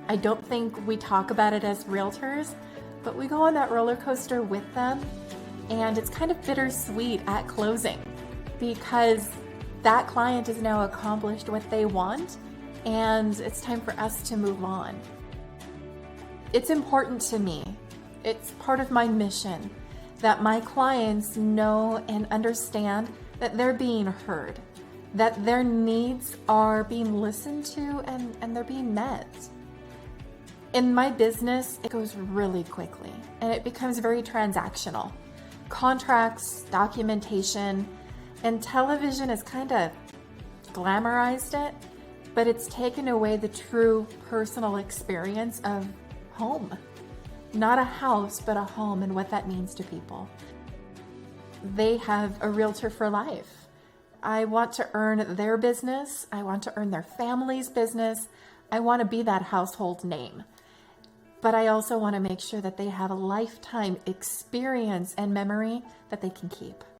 I don't think we talk about it as realtors, but we go on that roller coaster with them, and it's kind of bittersweet at closing because that client has now accomplished what they want, and it's time for us to move on. It's important to me. It's part of my mission that my clients know and understand that they're being heard, that their needs are being listened to and they're being met. In my business, it goes really quickly and it becomes very transactional. Contracts, documentation, and television has kind of glamorized it, but it's taken away the true personal experience of home. Not a house, but a home and what that means to people. They have a realtor for life. I want to earn their business. I want to earn their family's business. I want to be that household name. But I also want to make sure that they have a lifetime experience and memory that they can keep.